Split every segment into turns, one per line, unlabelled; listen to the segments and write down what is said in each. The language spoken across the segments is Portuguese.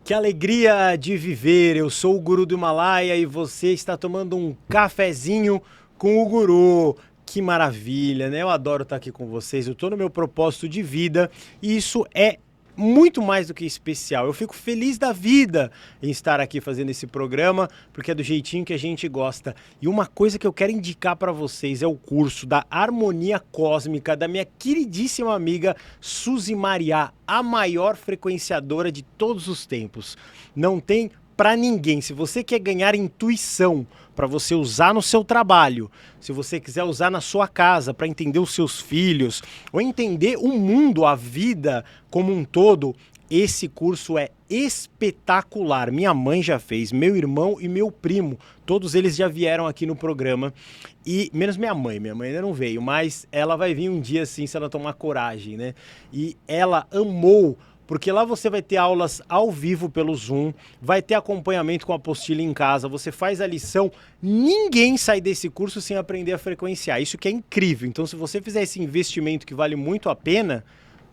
Que alegria de viver, eu sou o Guru do Himalaia e você está tomando um cafezinho com o Guru. Que maravilha, né? Eu adoro estar aqui com vocês, eu estou no meu propósito de vida e isso é muito mais do que especial. Eu fico feliz da vida em estar aqui fazendo esse programa, porque é do jeitinho que a gente gosta. E uma coisa que eu quero indicar para vocês é o curso da Harmonia Cósmica da minha queridíssima amiga Suzy Mariá, a maior frequenciadora de todos os tempos. Não tem para ninguém. Se você quer ganhar intuição para você usar no seu trabalho, se você quiser usar na sua casa para entender os seus filhos, ou entender o mundo, a vida como um todo, esse curso é espetacular. Minha mãe já fez, meu irmão e meu primo, todos eles já vieram aqui no programa, e menos minha mãe ainda não veio, mas ela vai vir um dia sim, se ela tomar coragem, né? E ela amou, porque lá você vai ter aulas ao vivo pelo Zoom, vai ter acompanhamento com a apostila em casa, você faz a lição, ninguém sai desse curso sem aprender a frequenciar, isso que é incrível. Então se você fizer esse investimento que vale muito a pena,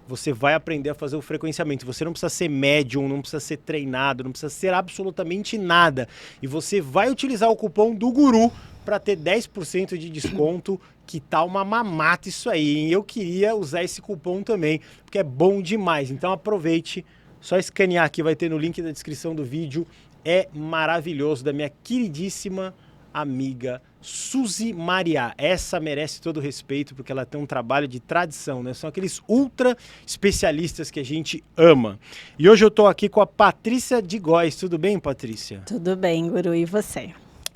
você vai aprender a fazer o frequenciamento. Você não precisa ser médium, não precisa ser treinado, não precisa ser absolutamente nada. E você vai utilizar o cupom do Guru para ter 10% de desconto, que tá uma mamata isso aí, hein? Eu queria usar esse cupom também, porque é bom demais. Então aproveite, só escanear aqui, vai ter no link da descrição do vídeo. É maravilhoso, da minha queridíssima amiga Suzy Mariá. Essa merece todo o respeito, porque ela tem um trabalho de tradição, né? São aqueles ultra especialistas que a gente ama. E hoje eu tô aqui com a Patrícia de Góes. Tudo bem, Patrícia?
Tudo bem, Guru, e você?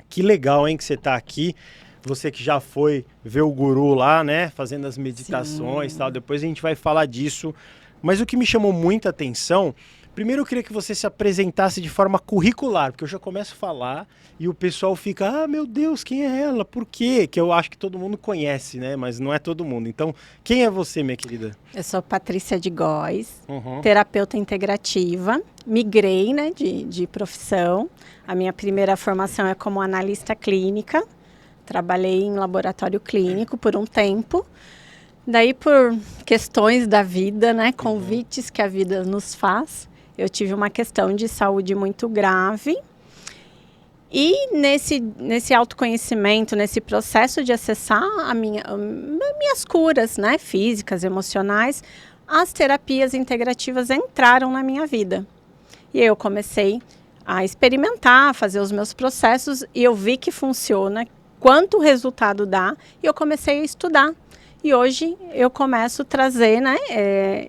Que legal, hein, que você tá aqui. Você que já foi ver o Guru lá, né, fazendo as meditações e tal, depois a gente vai falar disso. Mas o que me chamou muita atenção, primeiro eu queria que você se apresentasse de forma curricular, porque eu já começo a falar e o pessoal fica, ah, meu Deus, quem é ela? Por quê? Que eu acho que todo mundo conhece, né, mas não é todo mundo. Então, quem é você, minha querida?
Eu sou Patrícia de Góes, terapeuta integrativa, migrei, né, de profissão. A minha primeira formação é como analista clínica. Trabalhei em laboratório clínico por um tempo. Daí, por questões da vida, né, convites que a vida nos faz, eu tive uma questão de saúde muito grave. E nesse autoconhecimento, nesse processo de acessar minhas curas, né, físicas, emocionais, as terapias integrativas entraram na minha vida. E eu comecei a experimentar, fazer os meus processos, e eu vi que funciona, quanto resultado dá, e eu comecei a estudar. E hoje eu começo a trazer, né,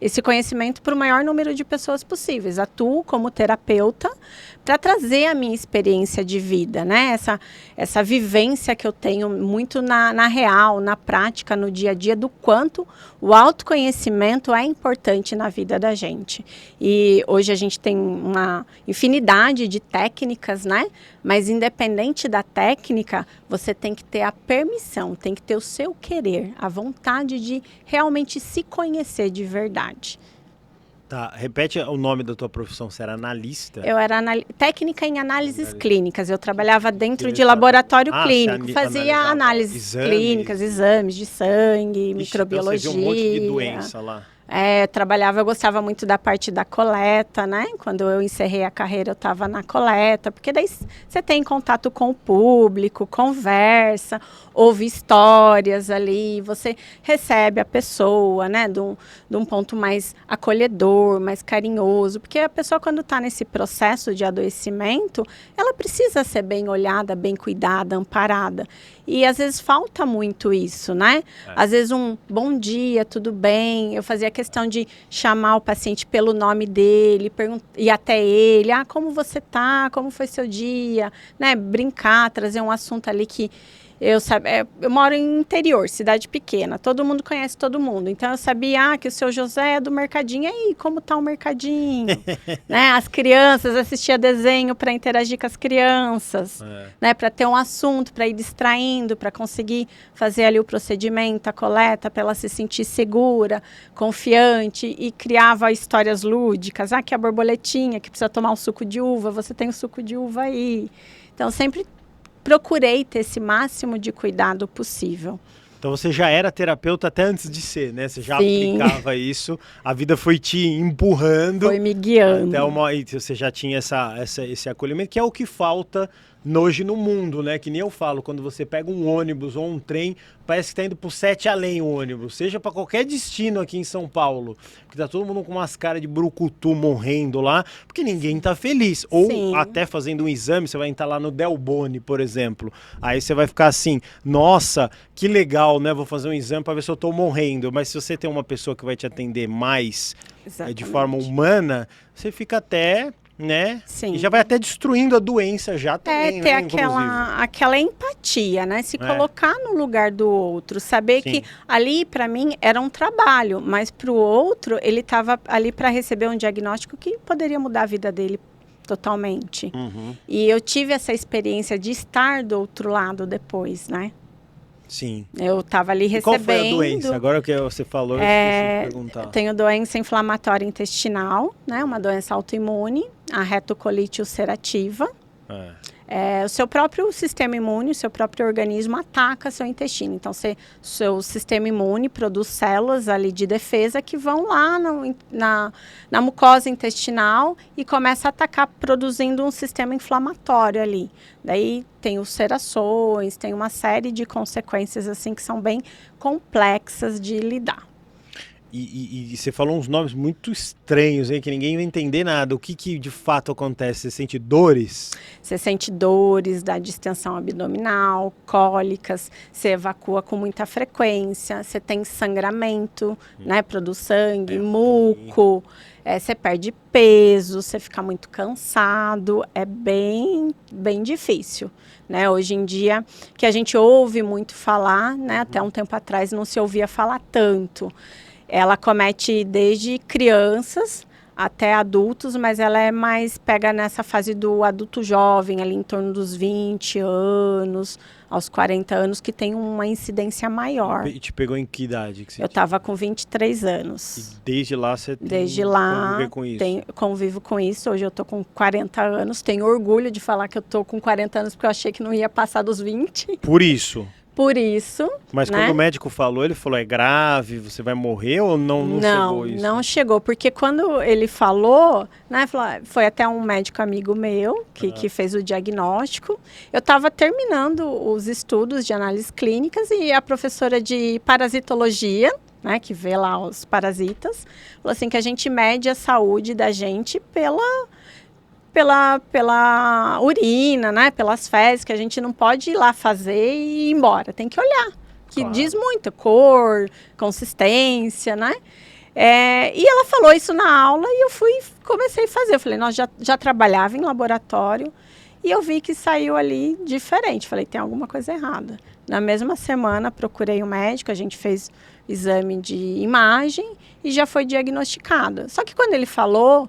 esse conhecimento para o maior número de pessoas possíveis. Atuo como terapeuta para trazer a minha experiência de vida, né? Essa vivência que eu tenho muito na real, na prática, no dia a dia, do quanto o autoconhecimento é importante na vida da gente. E hoje a gente tem uma infinidade de técnicas, né? Mas independente da técnica, você tem que ter a permissão, tem que ter o seu querer, a vontade de realmente se conhecer de verdade.
Tá, repete o nome da tua profissão, você era analista?
Eu era técnica em análises clínicas, eu trabalhava dentro de laboratório clínico, fazia análises clínicas, exames de sangue, microbiologia.
Então você viu um monte de doença lá.
Eu gostava muito da parte da coleta, né? Quando eu encerrei a carreira, eu estava na coleta, porque daí você tem contato com o público, conversa, ouve histórias ali, você recebe a pessoa, né? De um ponto mais acolhedor, mais carinhoso, porque a pessoa, quando está nesse processo de adoecimento, ela precisa ser bem olhada, bem cuidada, amparada. E às vezes falta muito isso, né? Às vezes um bom dia, tudo bem. Eu fazia questão de chamar o paciente pelo nome dele, ir até ele, como você tá, como foi seu dia, né? Brincar, trazer um assunto ali que eu moro em interior, cidade pequena, todo mundo conhece todo mundo, então eu sabia que o seu José é do mercadinho, e aí, como tá o mercadinho? Né? As crianças, assistia desenho para interagir com as crianças, né? Para ter um assunto, para ir distraindo, para conseguir fazer ali o procedimento, a coleta, para ela se sentir segura, confiante, e criava histórias lúdicas, que a borboletinha, que precisa tomar um suco de uva, você tem o suco de uva aí. Então, sempre procurei ter esse máximo de cuidado possível.
Então você já era terapeuta até antes de ser, né? Você já
Sim.
aplicava isso, a vida foi te empurrando.
Foi me guiando.
E você já tinha esse acolhimento, que é o que falta hoje no mundo, né? Que nem eu falo, quando você pega um ônibus ou um trem, parece que tá indo pro 7 além o ônibus, seja para qualquer destino aqui em São Paulo, que tá todo mundo com umas caras de brucutu morrendo lá, porque ninguém tá feliz. Ou
Sim.
até fazendo um exame, você vai entrar lá no Delboni, por exemplo, aí você vai ficar assim, nossa, que legal, né? Vou fazer um exame para ver se eu tô morrendo, mas se você tem uma pessoa que vai te atender mais de forma humana, você fica até... né?
Sim.
E já vai até destruindo a doença já também,
ter
né?
aquela empatia, né? Se colocar no lugar do outro, saber
Sim.
que ali para mim era um trabalho, mas para o outro ele estava ali para receber um diagnóstico que poderia mudar a vida dele totalmente.
Uhum.
E eu tive essa experiência de estar do outro lado depois, né?
Sim.
Eu estava ali recebendo...
E qual foi a doença? Agora que você falou, eu esqueci de perguntar.
Eu tenho doença inflamatória intestinal, né? Uma doença autoimune, a retocolite ulcerativa. O seu próprio sistema imune, o seu próprio organismo ataca seu intestino. Então, seu sistema imune produz células ali de defesa que vão lá na mucosa intestinal e começa a atacar produzindo um sistema inflamatório ali. Daí tem ulcerações, tem uma série de consequências assim que são bem complexas de lidar.
E você falou uns nomes muito estranhos, hein, que ninguém vai entender nada. O que de fato acontece? Você sente dores?
Você sente dores da distensão abdominal, cólicas, você evacua com muita frequência, você tem sangramento, né? Produz sangue, muco, você perde peso, você fica muito cansado, é bem difícil. Né? Hoje em dia, que a gente ouve muito falar, né? Até um tempo atrás não se ouvia falar tanto. Ela comete desde crianças até adultos, mas ela é mais, pega nessa fase do adulto jovem, ali em torno dos 20 anos, aos 40 anos, que tem uma incidência maior.
E te pegou em que idade?
Eu estava com 23 anos.
E desde lá você
convivo com isso. Hoje eu estou com 40 anos, tenho orgulho de falar que eu estou com 40 anos, porque eu achei que não ia passar dos 20.
Por isso?
Por isso.
Mas quando o médico falou, ele falou, é grave, você vai morrer ou não chegou isso?
Não chegou, porque quando ele falou, né, foi até um médico amigo meu que fez o diagnóstico. Eu estava terminando os estudos de análises clínicas e a professora de parasitologia, né, que vê lá os parasitas, falou assim que a gente mede a saúde da gente pela urina, né? Pelas fezes, que a gente não pode ir lá fazer e ir embora. Tem que olhar, que diz muito, cor, consistência, né? E ela falou isso na aula e eu comecei a fazer. Eu falei, nós já trabalhava em laboratório e eu vi que saiu ali diferente. Falei, tem alguma coisa errada. Na mesma semana, procurei um médico, a gente fez exame de imagem e já foi diagnosticada. Só que quando ele falou,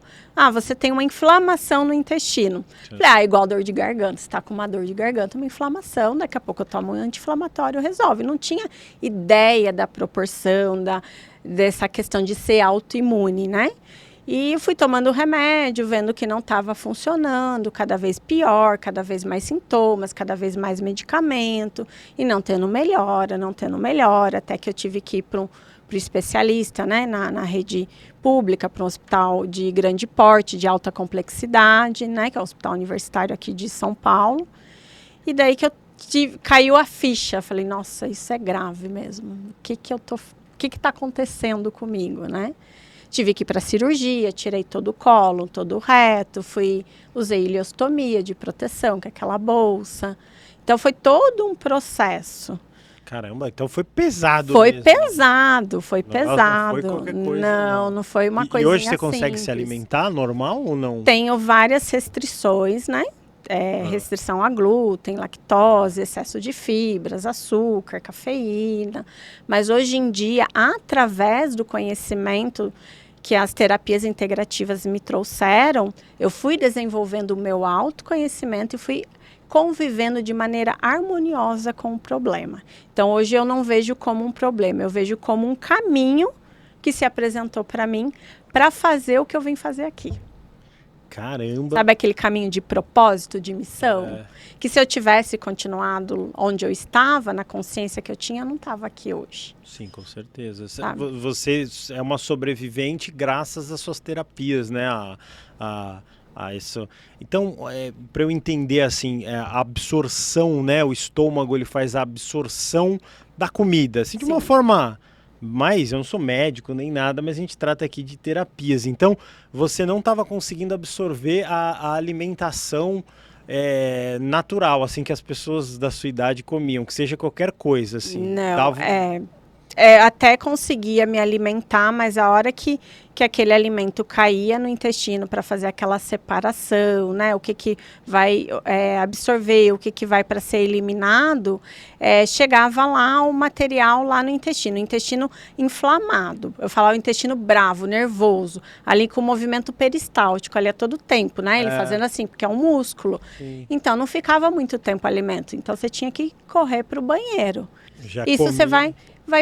você tem uma inflamação no intestino. Falei, igual dor de garganta. Você está com uma dor de garganta, uma inflamação, daqui a pouco eu tomo um anti-inflamatório, resolve. Não tinha ideia da proporção, dessa questão de ser autoimune, né? E fui tomando remédio, vendo que não estava funcionando, cada vez pior, cada vez mais sintomas, cada vez mais medicamento, e não tendo melhora, até que eu tive que ir para o especialista, né, na rede pública, para um hospital de grande porte, de alta complexidade, né, que é o Hospital Universitário aqui de São Paulo. E daí que caiu a ficha, falei, nossa, isso é grave mesmo, o que está acontecendo comigo, né? Tive que ir para a cirurgia, tirei todo o colo, todo o reto, usei ileostomia de proteção, que é aquela bolsa. Então, foi todo um processo.
Caramba, então foi pesado
Foi
mesmo.
pesado.
Não foi qualquer coisa,
não foi uma coisa.
E hoje você consegue se alimentar normal ou não?
Tenho várias restrições, né? Restrição a glúten, lactose, excesso de fibras, açúcar, cafeína. Mas hoje em dia, através do conhecimento que as terapias integrativas me trouxeram, eu fui desenvolvendo o meu autoconhecimento e fui convivendo de maneira harmoniosa com o problema. Então, hoje eu não vejo como um problema, eu vejo como um caminho que se apresentou para mim para fazer o que eu vim fazer aqui.
Caramba.
Sabe aquele caminho de propósito, de missão? Que se eu tivesse continuado onde eu estava, na consciência que eu tinha, eu não estava aqui hoje.
Sim, com certeza.
Sabe?
Você é uma sobrevivente graças às suas terapias, né? A isso. Então, para eu entender assim, a absorção, né? O estômago ele faz a absorção da comida, assim, de uma forma mais, eu não sou médico nem nada, mas a gente trata aqui de terapias. Então, você não estava conseguindo absorver a alimentação natural, assim, que as pessoas da sua idade comiam, que seja qualquer coisa, assim.
Não, até conseguia me alimentar, mas a hora que aquele alimento caía no intestino para fazer aquela separação, né? O que vai absorver, o que vai para ser eliminado, chegava lá o material lá no intestino inflamado. Eu falava o intestino bravo, nervoso, ali com o movimento peristáltico, ali a todo tempo, né? Ele fazendo assim, porque é um músculo. Sim. Então não ficava muito tempo alimento, então você tinha que correr para o banheiro. Isso você vai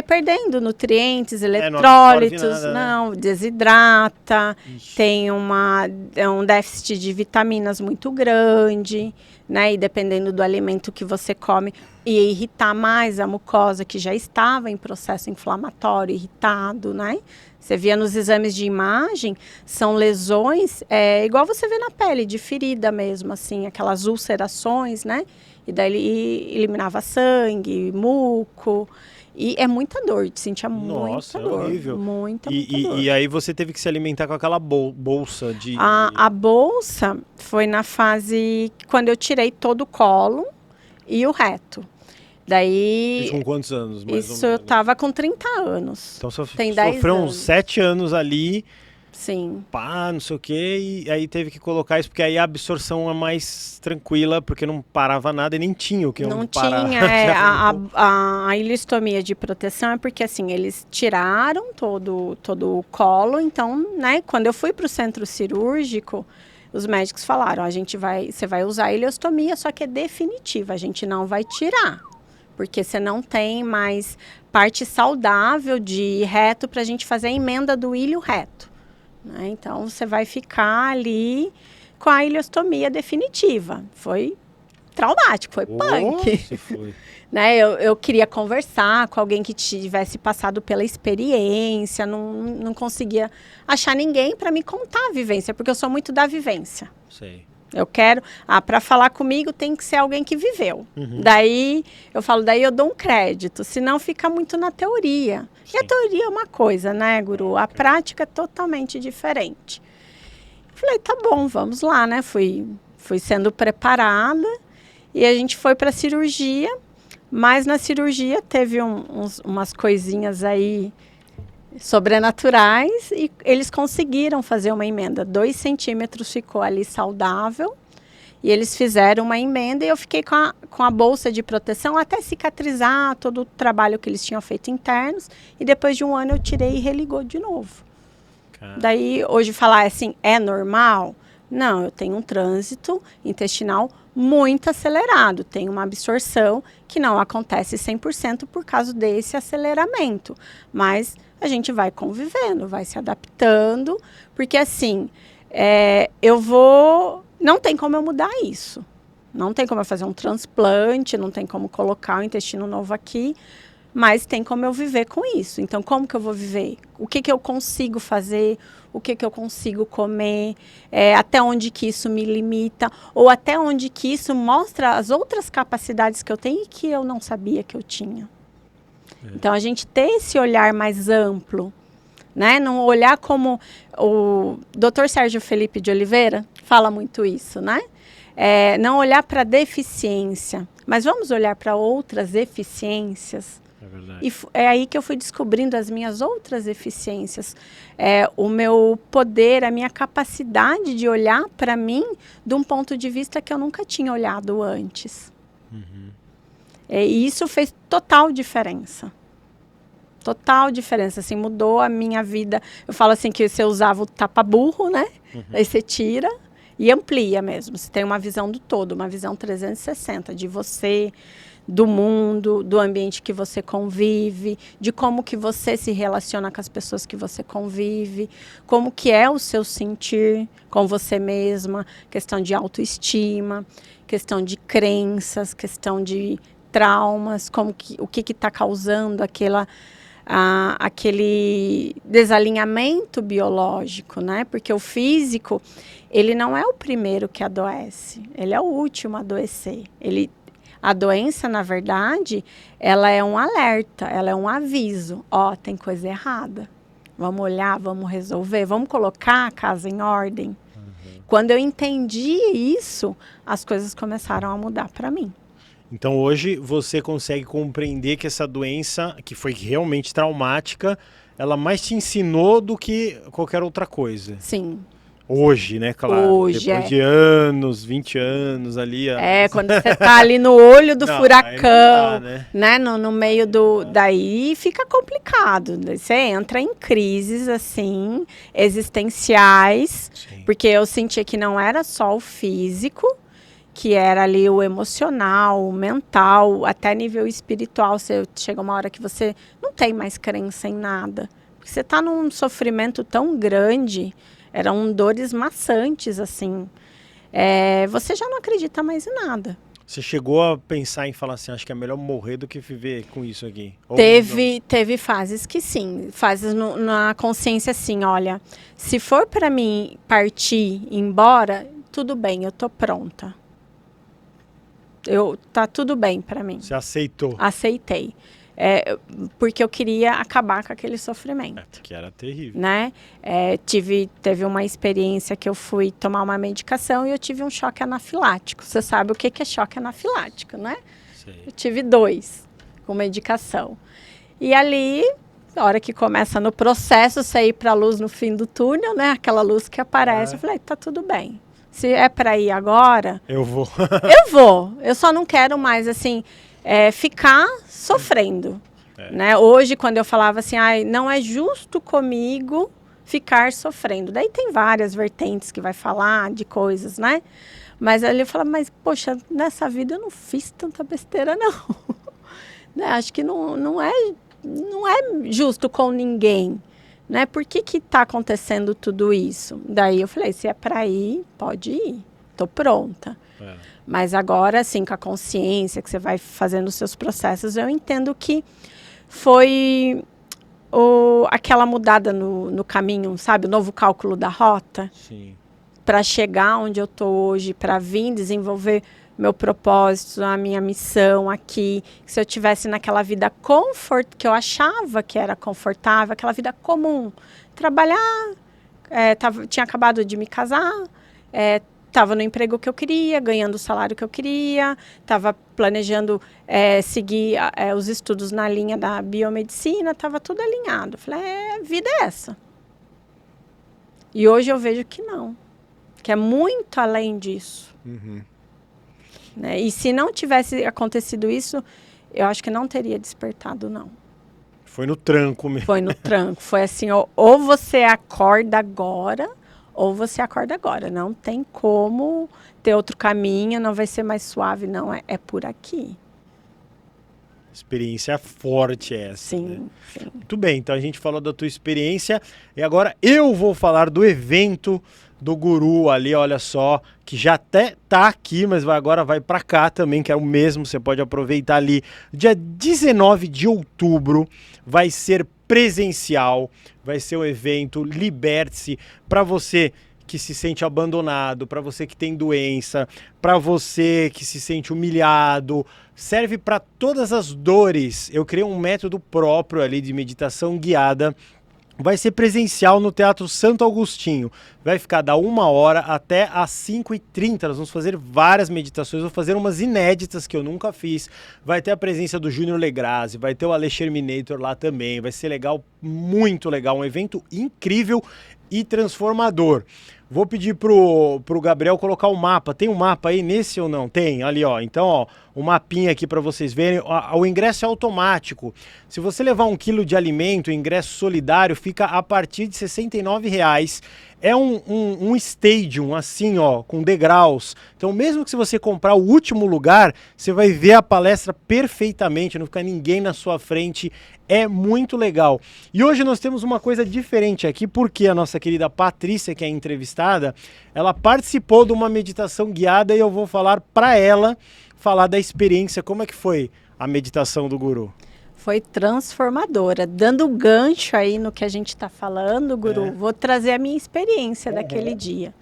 perdendo nutrientes, eletrólitos, não desidrata, tem um déficit de vitaminas muito grande, né? E dependendo do alimento que você come, ia irritar mais a mucosa que já estava em processo inflamatório, irritado, né? Você via nos exames de imagem, são lesões, igual você vê na pele, de ferida mesmo, assim, aquelas ulcerações, né? E daí ele eliminava sangue, muco. E é muita dor, te sentia muita dor.
Horrível.
Muita dor.
E aí você teve que se alimentar com aquela bolsa de...
A bolsa foi na fase quando eu tirei todo o colo e o reto. Daí...
Isso com quantos anos, mais
Isso eu tava com 30 anos.
Então
tem 10
sofreu
anos.
uns 7 anos ali...
Sim.
Pá, não sei o quê, e aí teve que colocar isso, porque aí a absorção é mais tranquila, porque não parava nada e nem tinha o que
não
parar.
Tinha, a ileostomia de proteção é porque, assim, eles tiraram todo o colo, então, né, quando eu fui para o centro cirúrgico, os médicos falaram, você vai usar a ileostomia, só que é definitiva, a gente não vai tirar, porque você não tem mais parte saudável de reto para a gente fazer a emenda do ilho reto. Né? Então, você vai ficar ali com a ileostomia definitiva. Foi traumático, foi punk.
Foi.
Né? Eu queria conversar com alguém que tivesse passado pela experiência, não conseguia achar ninguém para me contar a vivência, porque eu sou muito da vivência.
Sei.
Eu quero, para falar comigo tem que ser alguém que viveu. Daí eu dou um crédito, senão fica muito na teoria. Sim. E a teoria é uma coisa, né, Guru? A prática é totalmente diferente. Falei, tá bom, vamos lá, né? Fui sendo preparada e a gente foi para a cirurgia, mas na cirurgia teve umas coisinhas aí sobrenaturais e eles conseguiram fazer uma emenda. 2 centímetros ficou ali saudável e eles fizeram uma emenda e eu fiquei com a bolsa de proteção até cicatrizar todo o trabalho que eles tinham feito internos e depois de 1 ano eu tirei e religou de novo. Daí hoje falar assim, é normal? Não, eu tenho um trânsito intestinal muito acelerado, tenho uma absorção que não acontece 100% por causa desse aceleramento, mas a gente vai convivendo, vai se adaptando, porque assim, não tem como eu mudar isso, não tem como eu fazer um transplante, não tem como colocar o intestino novo aqui, mas tem como eu viver com isso. Então, como que eu vou viver? O que eu consigo fazer? O que eu consigo comer? Até onde que isso me limita? Ou até onde que isso mostra as outras capacidades que eu tenho e que eu não sabia que eu tinha? Então, a gente ter esse olhar mais amplo, né? Não olhar como o Dr. Sérgio Felipe de Oliveira fala muito isso, né? Não olhar para a deficiência, mas vamos olhar para outras eficiências.
É verdade.
E é aí que eu fui descobrindo as minhas outras eficiências. O meu poder, a minha capacidade de olhar para mim de um ponto de vista que eu nunca tinha olhado antes. E isso fez total diferença. Total diferença, assim, mudou a minha vida. Eu falo assim que você usava o tapa-burro, né? Aí você tira e amplia mesmo. Você tem uma visão do todo, uma visão 360 de você, do mundo, do ambiente que você convive, de como que você se relaciona com as pessoas que você convive, como que é o seu sentir com você mesma, questão de autoestima, questão de crenças, questão de traumas, o que está causando aquele desalinhamento biológico, né? Porque o físico, ele não é o primeiro que adoece, ele é o último a adoecer. A doença, na verdade, ela é um alerta, ela é um aviso. Ó, tem coisa errada. Vamos olhar, vamos resolver, vamos colocar a casa em ordem. Quando eu entendi isso, as coisas começaram a mudar para mim.
Então hoje você consegue compreender que essa doença, que foi realmente traumática, ela mais te ensinou do que qualquer outra coisa.
Sim.
Hoje, né, claro.
Hoje,
depois de anos, 20 anos ali.
Quando você tá ali no olho do furacão,
né?
No meio daí fica complicado. Você entra em crises, assim, existenciais. Sim. Porque eu sentia que não era só o físico, que era ali o emocional, o mental, até nível espiritual. Chega uma hora que você não tem mais crença em nada. Porque você está num sofrimento tão grande, eram dores maçantes, assim. Você já não acredita mais em nada.
Você chegou a pensar em falar assim, acho que é melhor morrer do que viver com isso aqui?
Teve fases que sim, fases na consciência assim, olha, se for para mim partir, ir embora, tudo bem, eu tô pronta. Tá tudo bem para mim.
Você aceitou?
Aceitei. Porque eu queria acabar com aquele sofrimento.
Que era terrível.
Né? Teve uma experiência que eu fui tomar uma medicação e eu tive um choque anafilático. Você sabe o que é choque anafilático, né?
Sei.
Eu tive 2 com medicação. E ali, na hora que começa no processo, sair para a luz no fim do túnel, né? Aquela luz que aparece, eu falei, tá tudo bem. Se é para ir agora...
Eu vou.
Eu vou. Eu só não quero mais, assim, ficar sofrendo. Né? Hoje, quando eu falava assim, não é justo comigo ficar sofrendo. Daí tem várias vertentes que vai falar de coisas, né? Mas ali eu falava, mas, poxa, nessa vida eu não fiz tanta besteira, não. Né? Acho que não é justo com ninguém. Né? Por que está acontecendo tudo isso? Daí eu falei, se é para ir, pode ir. Estou pronta. Mas agora, assim, com a consciência que você vai fazendo os seus processos, eu entendo que foi aquela mudada no caminho, sabe? O novo cálculo da rota.
Sim.
Para chegar onde eu estou hoje, para vir desenvolver meu propósito, a minha missão aqui. Se eu tivesse naquela vida que eu achava que era confortável, aquela vida comum, trabalhar, tinha acabado de me casar, estava no emprego que eu queria, ganhando o salário que eu queria, estava planejando seguir os estudos na linha da biomedicina, estava tudo alinhado. Falei, a vida é essa. E hoje eu vejo que não, que é muito além disso.
Uhum.
Né? E se não tivesse acontecido isso, eu acho que não teria despertado, não.
Foi no tranco mesmo.
Foi no tranco. Foi assim, ou você acorda agora, ou você acorda agora. Não tem como ter outro caminho, não vai ser mais suave, não. É por aqui.
Experiência forte essa.
Sim,
né?
sim.
Muito bem, então a gente falou da tua experiência e agora eu vou falar do evento do Guru ali, olha só, que já até tá aqui, mas agora vai para cá também, que é o mesmo, você pode aproveitar ali. Dia 19 de outubro vai ser presencial, vai ser um evento Liberte-se para você que se sente abandonado, para você que tem doença, para você que se sente humilhado, serve para todas as dores. Eu criei um método próprio ali de meditação guiada. Vai ser presencial no Teatro Santo Agostinho. Vai ficar da 1h até às 5h30. Nós vamos fazer várias meditações. Vou fazer umas inéditas que eu nunca fiz. Vai ter a presença do Júnior Legrazi. Vai ter o Ale Sherminator lá também. Vai ser legal, muito legal. Um evento incrível e transformador. Vou pedir pro Gabriel colocar o mapa. Tem um mapa aí nesse ou não? Tem, ali ó. Então, ó, o mapinha aqui para vocês verem. O ingresso é automático. Se você levar 1 quilo de alimento, o ingresso solidário fica a partir de R$ 69,00. É um stadium, assim, ó, com degraus. Então, mesmo que se você comprar o último lugar, você vai ver a palestra perfeitamente, não fica ninguém na sua frente. É muito legal. E hoje nós temos uma coisa diferente aqui, porque a nossa querida Patrícia, que é entrevistada, ela participou de uma meditação guiada e eu vou falar para ela, falar da experiência. Como é que foi a meditação do Guru?
Foi transformadora. Dando gancho aí no que a gente está falando, Guru, vou trazer a minha experiência daquele dia.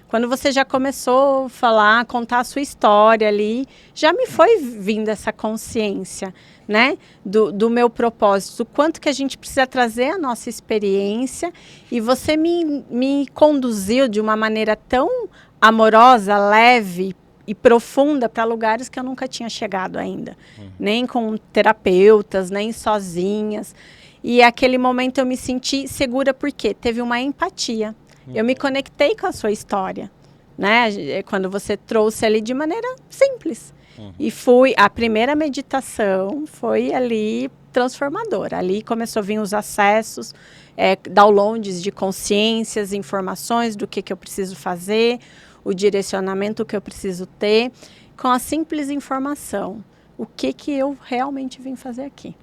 Quando você já começou a falar, contar a sua história ali, já me foi vindo essa consciência, né? Do meu propósito, o quanto que a gente precisa trazer a nossa experiência. E você me conduziu de uma maneira tão amorosa, leve e profunda para lugares que eu nunca tinha chegado ainda. Nem com terapeutas, nem sozinhas. E aquele momento eu me senti segura porque teve uma empatia. Eu me conectei com a sua história, né? Quando você trouxe ali de maneira simples. E a primeira meditação foi ali transformadora. Ali começou a vir os acessos, downloads de consciências, informações do que eu preciso fazer, o direcionamento que eu preciso ter, com a simples informação. O que eu realmente vim fazer aqui.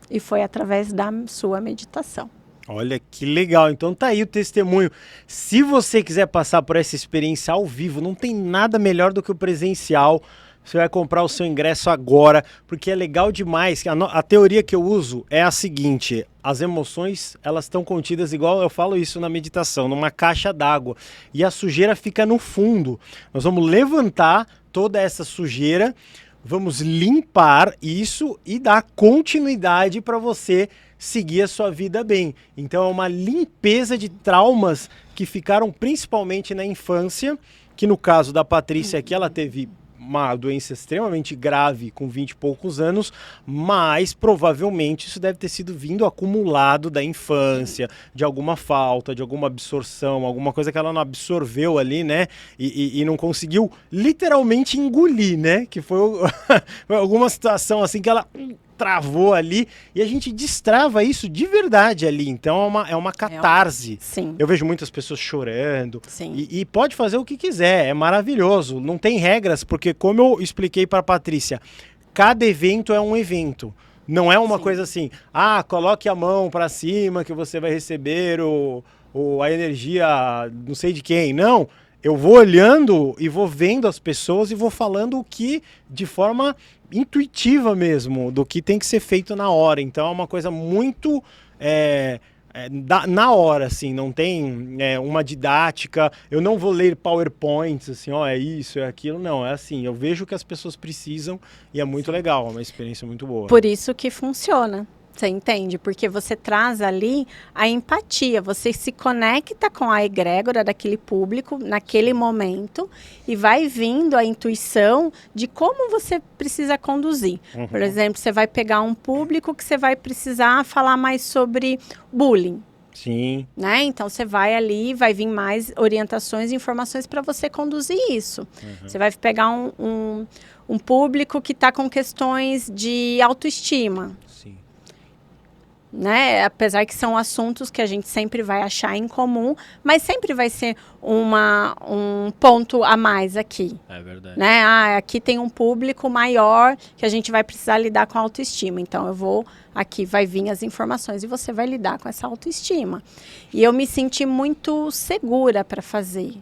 E foi através da sua meditação.
Olha que legal, então tá aí o testemunho. Se você quiser passar por essa experiência ao vivo, não tem nada melhor do que o presencial. Você vai comprar o seu ingresso agora, porque é legal demais. A teoria que eu uso é a seguinte: as emoções, elas estão contidas, igual eu falo isso na meditação, numa caixa d'água. E a sujeira fica no fundo. Nós vamos levantar toda essa sujeira, vamos limpar isso e dar continuidade para você seguir a sua vida bem. Então é uma limpeza de traumas que ficaram principalmente na infância, que no caso da Patrícia aqui, ela teve uma doença extremamente grave com 20 e poucos anos, mas provavelmente isso deve ter sido vindo acumulado da infância, de alguma falta, de alguma absorção, alguma coisa que ela não absorveu ali, né? E não conseguiu literalmente engolir, né? Que foi alguma situação assim que ela travou ali, e a gente destrava isso de verdade ali. Então é uma catarse.
Sim.
Eu vejo muitas pessoas chorando.
Sim.
E pode fazer o que quiser, é maravilhoso. Não tem regras, porque como eu expliquei para a Patrícia, cada evento é um evento. Não é uma coisa assim, coloque a mão para cima que você vai receber a energia não sei de quem. Não. Eu vou olhando e vou vendo as pessoas e vou falando o que de forma intuitiva mesmo, do que tem que ser feito na hora. Então é uma coisa muito na hora, assim, não tem uma didática. Eu não vou ler PowerPoints, assim, é isso, é aquilo. Não, é assim, eu vejo o que as pessoas precisam e é muito legal, é uma experiência muito boa.
Por isso que funciona. Você entende? Porque você traz ali a empatia, você se conecta com a egrégora daquele público naquele momento e vai vindo a intuição de como você precisa conduzir. Por exemplo, você vai pegar um público que você vai precisar falar mais sobre bullying.
Sim.
Né? Então você vai ali, vai vir mais orientações e informações para você conduzir isso. Você vai pegar um público que está com questões de autoestima.
Sim.
Né? Apesar que são assuntos que a gente sempre vai achar em comum, mas sempre vai ser um ponto a mais aqui.
É verdade.
Né? Aqui tem um público maior que a gente vai precisar lidar com a autoestima. Então, aqui vai vir as informações e você vai lidar com essa autoestima. E eu me senti muito segura para fazer,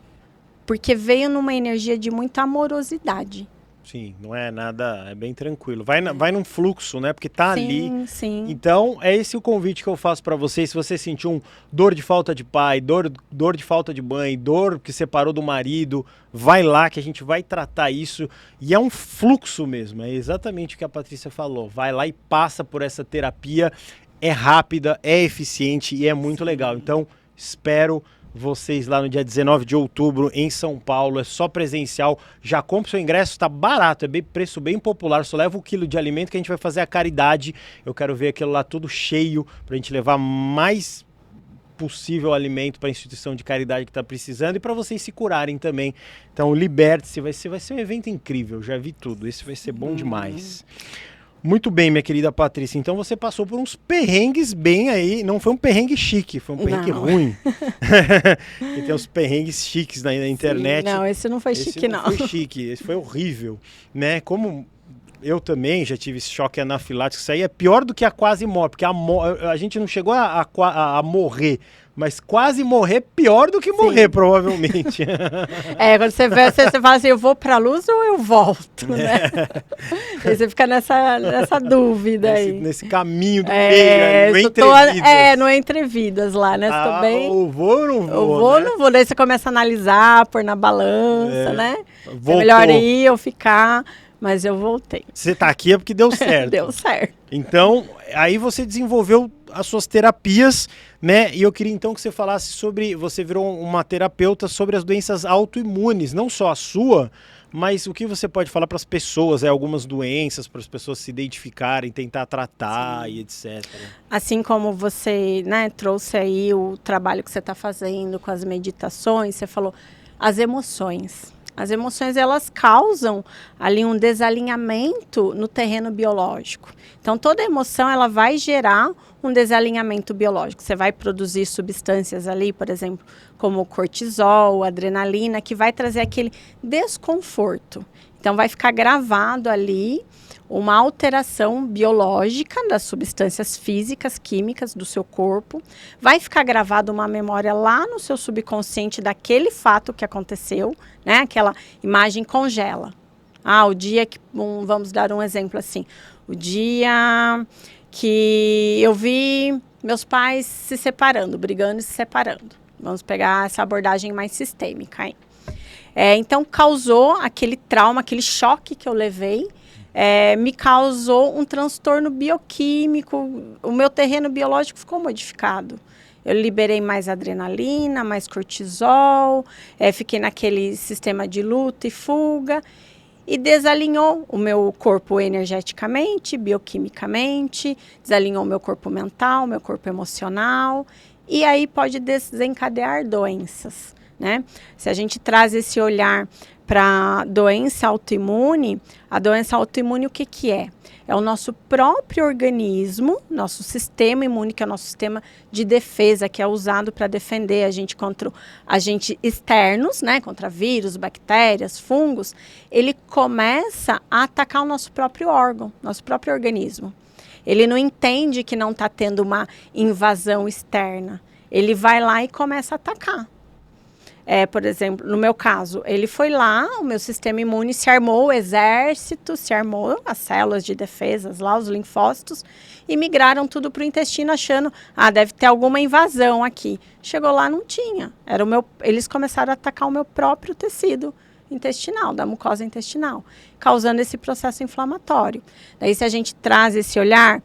porque veio numa energia de muita amorosidade.
Sim, não é nada, é bem tranquilo. Vai num fluxo, né? Porque tá ali.
Sim.
Então, é esse o convite que eu faço para vocês. Se você sentiu dor de falta de pai, dor de falta de mãe, dor que separou do marido, vai lá que a gente vai tratar isso. E é um fluxo mesmo, é exatamente o que a Patrícia falou. Vai lá e passa por essa terapia. É rápida, é eficiente e é muito legal. Então, espero vocês lá no dia 19 de outubro em São Paulo, é só presencial, já compra seu ingresso, tá barato, preço bem popular, só leva 1 quilo de alimento que a gente vai fazer a caridade. Eu quero ver aquilo lá tudo cheio pra gente levar mais possível alimento para a instituição de caridade que está precisando e para vocês se curarem também. Então, liberte-se, vai ser um evento incrível, já vi tudo, esse vai ser bom demais. Muito bem, minha querida Patrícia, então você passou por uns perrengues bem aí, não foi um perrengue chique, foi um perrengue ruim. E tem uns perrengues chiques na internet.
Sim, não, esse não foi chique, não.
Esse não foi chique, esse foi horrível, né? Como eu também já tive esse choque anafilático, isso aí é pior do que a quase morte, porque a gente não chegou a morrer, mas quase morrer pior do que morrer, provavelmente.
Quando você vê, você fala assim, eu vou pra luz ou eu volto, né? Aí você fica nessa dúvida aí.
Nesse caminho do meio, no entrevidas.
No entrevidas lá, né?
Eu vou ou não vou?
Eu vou ou não vou? Daí você começa a analisar, pôr na balança, né? É melhor ir ou ficar, mas eu voltei.
Você tá aqui é porque deu certo.
Deu certo.
Então, aí você desenvolveu as suas terapias, né? E eu queria então que você falasse sobre, você virou uma terapeuta sobre as doenças autoimunes, não só a sua, mas o que você pode falar para as pessoas, algumas doenças, para as pessoas se identificarem, tentar tratar e etc.
Assim como você, né, trouxe aí o trabalho que você está fazendo com as meditações, você falou as emoções. As emoções, elas causam ali um desalinhamento no terreno biológico. Então, toda emoção, ela vai gerar um desalinhamento biológico. Você vai produzir substâncias ali, por exemplo, como o cortisol, a adrenalina, que vai trazer aquele desconforto. Então, vai ficar gravado ali uma alteração biológica das substâncias físicas, químicas do seu corpo. Vai ficar gravada uma memória lá no seu subconsciente daquele fato que aconteceu, né? Aquela imagem congela. O dia que, vamos dar um exemplo assim, o dia que eu vi meus pais se separando, brigando e se separando. Vamos pegar essa abordagem mais sistêmica aí. Então, causou aquele trauma, aquele choque que eu levei, me causou um transtorno bioquímico, o meu terreno biológico ficou modificado. Eu liberei mais adrenalina, mais cortisol, fiquei naquele sistema de luta e fuga e desalinhou o meu corpo energeticamente, bioquimicamente, desalinhou o meu corpo mental, meu corpo emocional, e aí pode desencadear doenças, né? Se a gente traz esse olhar para doença autoimune, a doença autoimune o que é? É o nosso próprio organismo, nosso sistema imune, que é o nosso sistema de defesa, que é usado para defender a gente contra agentes externos, né? Contra vírus, bactérias, fungos. Ele começa a atacar o nosso próprio órgão, nosso próprio organismo. Ele não entende que não está tendo uma invasão externa. Ele vai lá e começa a atacar. Por exemplo, no meu caso, ele foi lá, o meu sistema imune se armou, o exército se armou, as células de defesas lá, os linfócitos, e migraram tudo para o intestino achando, deve ter alguma invasão aqui. Chegou lá, não tinha. Eles começaram a atacar o meu próprio tecido intestinal, da mucosa intestinal, causando esse processo inflamatório. Daí, se a gente traz esse olhar,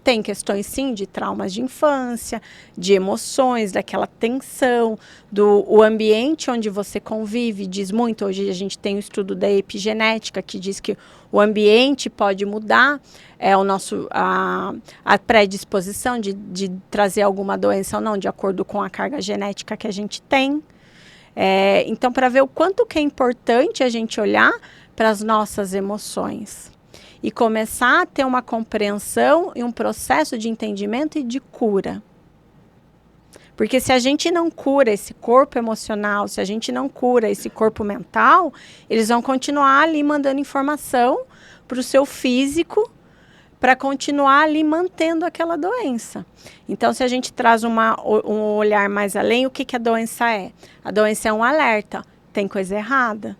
tem questões, sim, de traumas de infância, de emoções, daquela tensão, o ambiente onde você convive, diz muito. Hoje a gente tem um estudo da epigenética que diz que o ambiente pode mudar a predisposição de trazer alguma doença ou não, de acordo com a carga genética que a gente tem. Então, para ver o quanto que é importante a gente olhar para as nossas emoções e começar a ter uma compreensão e um processo de entendimento e de cura. Porque se a gente não cura esse corpo emocional, se a gente não cura esse corpo mental, eles vão continuar ali mandando informação para o seu físico para continuar ali mantendo aquela doença. Então, se a gente traz um olhar mais além, o que a doença é? A doença é um alerta, tem coisa errada.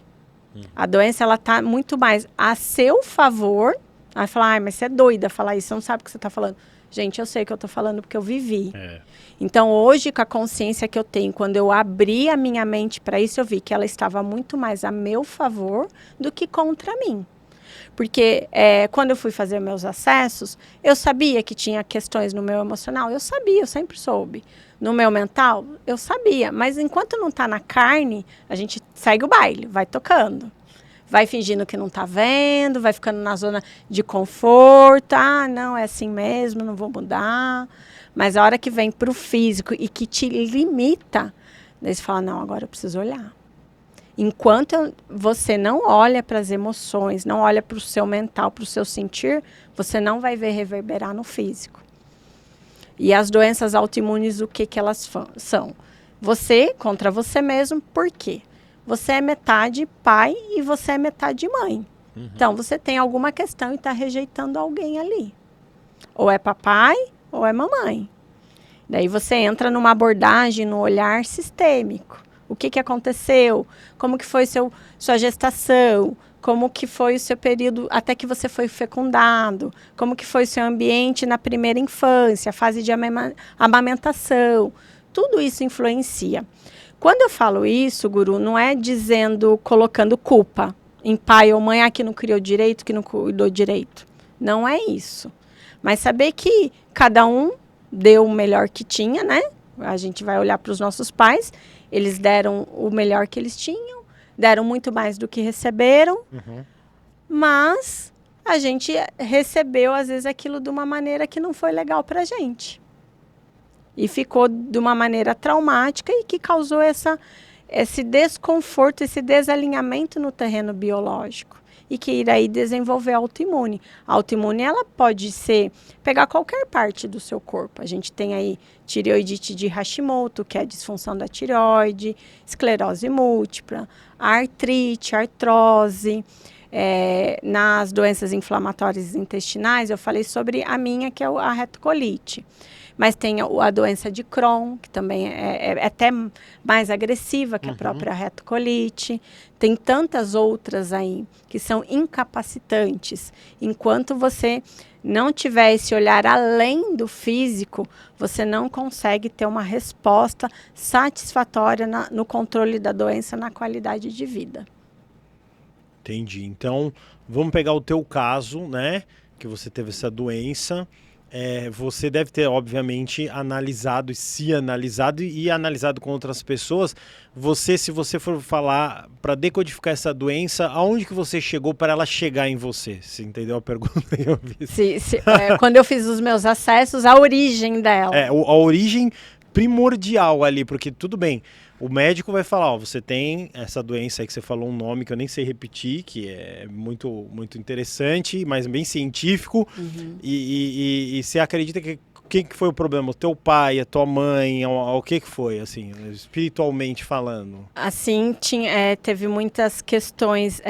A doença, ela está muito mais a seu favor. Aí falar, mas você é doida falar isso, você não sabe o que você está falando. Gente, eu sei o que eu estou falando porque eu vivi. Então, hoje, com a consciência que eu tenho, quando eu abri a minha mente para isso, eu vi que ela estava muito mais a meu favor do que contra mim. Porque quando eu fui fazer meus acessos, eu sabia que tinha questões no meu emocional. Eu sabia, eu sempre soube. No meu mental, eu sabia. Mas enquanto não está na carne, a gente segue o baile, vai tocando. vai fingindo que não tá vendo, vai ficando na zona de conforto. Ah, não, é assim mesmo, não vou mudar. Mas a hora que vem pro físico e que te limita, daí você fala, não, agora eu preciso olhar. Enquanto você não olha para as emoções, não olha para o seu mental, para o seu sentir, você não vai ver reverberar no físico. E as doenças autoimunes, o que elas são? Você contra você mesmo, por quê? Você é metade pai e você é metade mãe. Uhum. Então, você tem alguma questão e está rejeitando alguém ali. Ou é papai ou é mamãe. Daí você entra numa abordagem, no olhar sistêmico. O que aconteceu? Como que foi sua gestação? Como que foi o seu período até que você foi fecundado? Como que foi o seu ambiente na primeira infância, a fase de amamentação? Tudo isso influencia. Quando eu falo isso, Guru, não é colocando culpa em pai ou mãe, que não criou direito, que não cuidou direito. Não é isso. Mas saber que cada um deu o melhor que tinha, né? A gente vai olhar para os nossos pais, eles deram o melhor que eles tinham, deram muito mais do que receberam, mas a gente recebeu, às vezes, aquilo de uma maneira que não foi legal para a gente. E ficou de uma maneira traumática e que causou esse desconforto, esse desalinhamento no terreno biológico. E que irá aí desenvolver a autoimune. A autoimune, ela pode pegar qualquer parte do seu corpo. A gente tem aí tireoidite de Hashimoto, que é a disfunção da tireoide, esclerose múltipla, artrite, artrose. Nas doenças inflamatórias intestinais, eu falei sobre a minha, que é a retocolite. Mas tem a doença de Crohn, que também é até mais agressiva que a própria retocolite. Tem tantas outras aí que são incapacitantes. Enquanto você não tiver esse olhar além do físico, você não consegue ter uma resposta satisfatória no controle da doença, na qualidade de vida.
Entendi. Então, vamos pegar o teu caso, né? Que você teve essa doença. Você deve ter, obviamente, analisado e analisado com outras pessoas. Se você for falar para decodificar essa doença, aonde que você chegou para ela chegar em você? Você entendeu a pergunta que eu fiz?
Quando eu fiz os meus acessos, a origem dela.
A origem primordial ali, porque tudo bem, o médico vai falar, ó, você tem essa doença aí que você falou um nome que eu nem sei repetir, que é muito, muito interessante, mas bem científico, e você acredita que quem que foi o problema? O teu pai, a tua mãe, o que foi, assim, espiritualmente falando? Assim,
teve muitas questões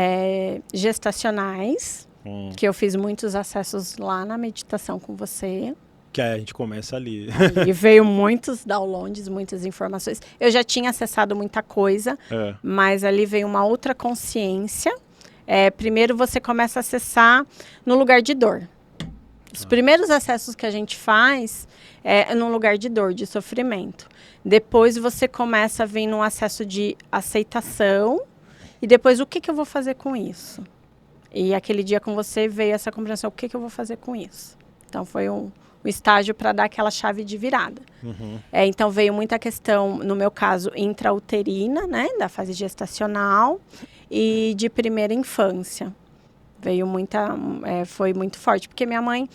gestacionais, que eu fiz muitos acessos lá na meditação com você.
Que a gente começa ali.
E veio muitos downloads, muitas informações. Eu já tinha acessado muita coisa, mas ali veio uma outra consciência. Primeiro você começa a acessar no lugar de dor. Os primeiros acessos que a gente faz é num lugar de dor, de sofrimento. Depois você começa a vir num acesso de aceitação. E depois, o que eu vou fazer com isso? E aquele dia com você veio essa compreensão, o que eu vou fazer com isso? Então foi um estágio para dar aquela chave de virada. Então veio muita questão, no meu caso, intrauterina, né, da fase gestacional e de primeira infância. Veio foi muito forte, porque minha mãe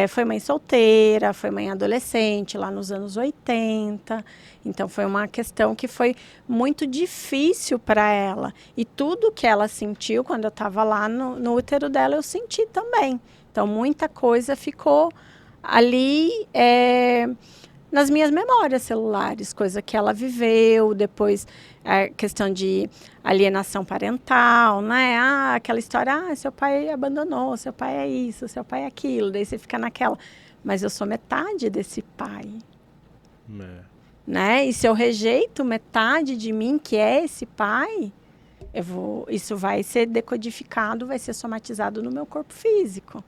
foi mãe solteira, foi mãe adolescente lá nos anos 80, então foi uma questão que foi muito difícil para ela. E tudo que ela sentiu quando eu estava lá no útero dela, eu senti também. Então muita coisa ficou ali nas minhas memórias celulares, coisa que ela viveu, depois a questão de alienação parental, né? Aquela história, seu pai abandonou, seu pai é isso, seu pai é aquilo, daí você fica naquela, mas eu sou metade desse pai. Né? E se eu rejeito metade de mim, que é esse pai, isso vai ser decodificado, vai ser somatizado no meu corpo físico.